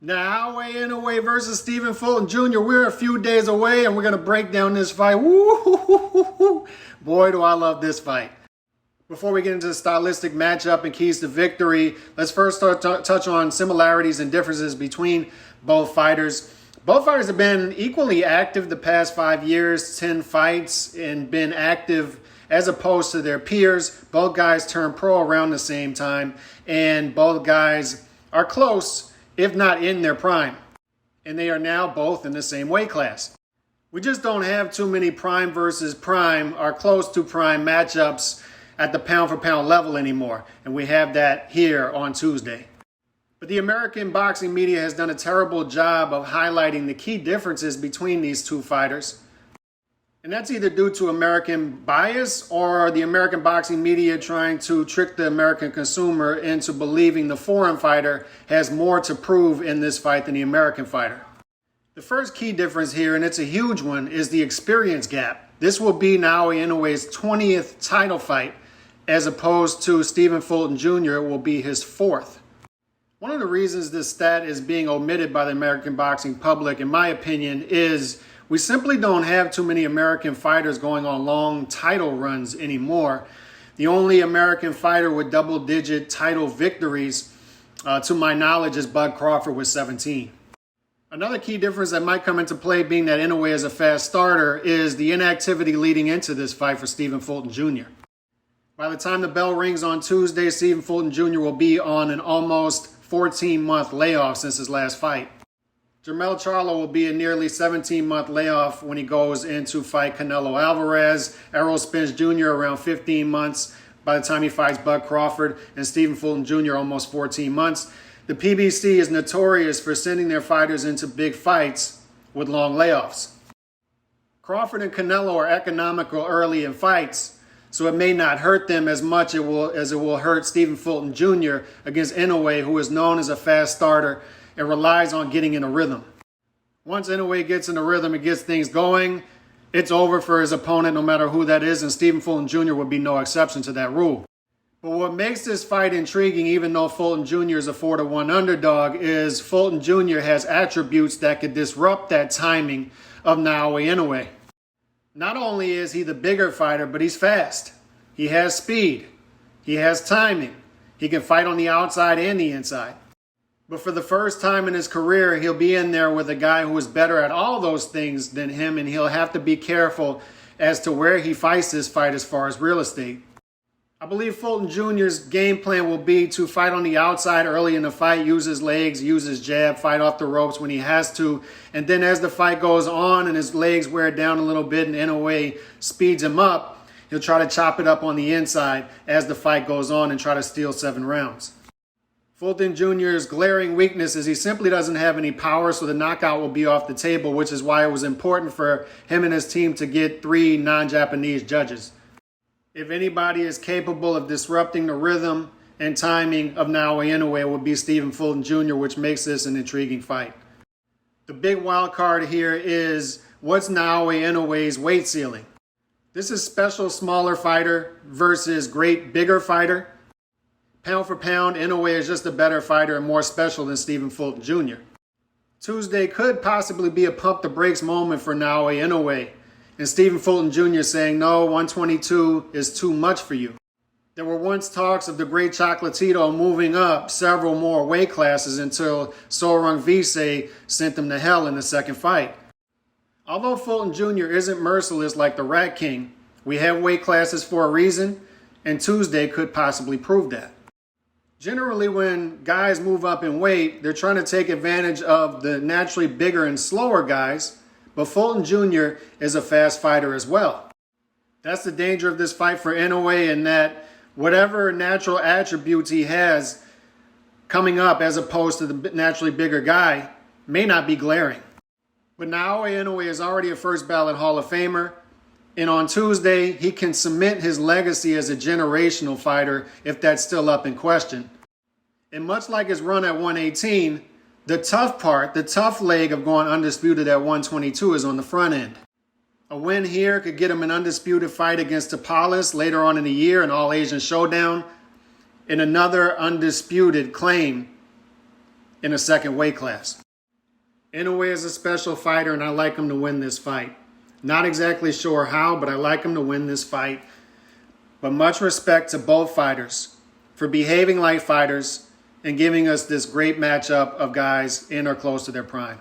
Naoya Inoue versus Stephen Fulton Jr. We're a few days away and we're going to break down this fight. Woo! Boy, do I love this fight. Before we get into the stylistic matchup and keys to victory, let's first touch on similarities and differences between both fighters. Both fighters have been equally active the past 5 years, 10 fights, and been active as opposed to their peers. Both guys turned pro around the same time, and both guys are close, if not in their prime. And they are now both in the same weight class. We just don't have too many prime versus prime or close to prime matchups at the pound for pound level anymore. And we have that here on Tuesday. But the American boxing media has done a terrible job of highlighting the key differences between these two fighters. And that's either due to American bias or the American boxing media trying to trick the American consumer into believing the foreign fighter has more to prove in this fight than the American fighter. The first key difference here, and it's a huge one, is the experience gap. This will be Naoya Inoue's 20th title fight, as opposed to Stephen Fulton Jr. It will be his 4th. One of the reasons this stat is being omitted by the American boxing public, in my opinion, is we simply don't have too many American fighters going on long title runs anymore. The only American fighter with double-digit title victories, to my knowledge, is Bud Crawford with 17. Another key difference that might come into play, being that Inoue is a fast starter, is the inactivity leading into this fight for Stephen Fulton Jr. By the time the bell rings on Tuesday, Stephen Fulton Jr. will be on an almost 14-month layoff since his last fight. Jermell Charlo will be a nearly 17-month layoff when he goes in to fight Canelo Alvarez. Errol Spence Jr. around 15 months by the time he fights Bud Crawford, and Stephen Fulton Jr. almost 14 months. The PBC is notorious for sending their fighters into big fights with long layoffs. Crawford and Canelo are economical early in fights, so it may not hurt them as much as it will hurt Stephen Fulton Jr. against Inoue, who is known as a fast starter and relies on getting in a rhythm. Once Inoue gets in a rhythm and gets things going, it's over for his opponent, no matter who that is, and Stephen Fulton Jr. would be no exception to that rule. But what makes this fight intriguing, even though Fulton Jr. is a 4-1 underdog, is Fulton Jr. has attributes that could disrupt that timing of Naoya Inoue. Not only is he the bigger fighter, but he's fast. He has speed. He has timing. He can fight on the outside and the inside. But for the first time in his career, he'll be in there with a guy who is better at all those things than him, and he'll have to be careful as to where he fights this fight as far as real estate. I believe Fulton Jr.'s game plan will be to fight on the outside early in the fight, use his legs, use his jab, fight off the ropes when he has to, and then as the fight goes on and his legs wear down a little bit and Inoue speeds him up, he'll try to chop it up on the inside as the fight goes on and try to steal 7 rounds. Fulton Jr.'s glaring weakness is he simply doesn't have any power, so the knockout will be off the table, which is why it was important for him and his team to get 3 non-Japanese judges. If anybody is capable of disrupting the rhythm and timing of Naoya Inoue, it would be Stephen Fulton Jr., which makes this an intriguing fight. The big wild card here is, what's Naoya Inoue's weight ceiling? This is special smaller fighter versus great bigger fighter. Pound for pound, Inoue is just a better fighter and more special than Stephen Fulton Jr. Tuesday could possibly be a pump the brakes moment for Naoya Inoue, and Stephen Fulton Jr. saying, no, 122 is too much for you. There were once talks of the great Chocolatito moving up several more weight classes until Sorung Vise sent them to hell in the second fight. Although Fulton Jr. isn't merciless like the Rat King, we have weight classes for a reason, and Tuesday could possibly prove that. Generally, when guys move up in weight, they're trying to take advantage of the naturally bigger and slower guys, but Fulton Jr. is a fast fighter as well. That's the danger of this fight for Inoue, in that whatever natural attributes he has coming up as opposed to the naturally bigger guy may not be glaring. But Naoya Inoue is already a first ballot Hall of Famer, and on Tuesday, he can cement his legacy as a generational fighter if that's still up in question. And much like his run at 118, the tough part, the tough leg of going undisputed at 122 is on the front end. A win here could get him an undisputed fight against Tapalis later on in the year, an All-Asian showdown, and another undisputed claim in a second weight class. Inoue is a special fighter, and I like him to win this fight. Not exactly sure how, but I like him to win this fight. But much respect to both fighters for behaving like fighters and giving us this great matchup of guys in or close to their prime.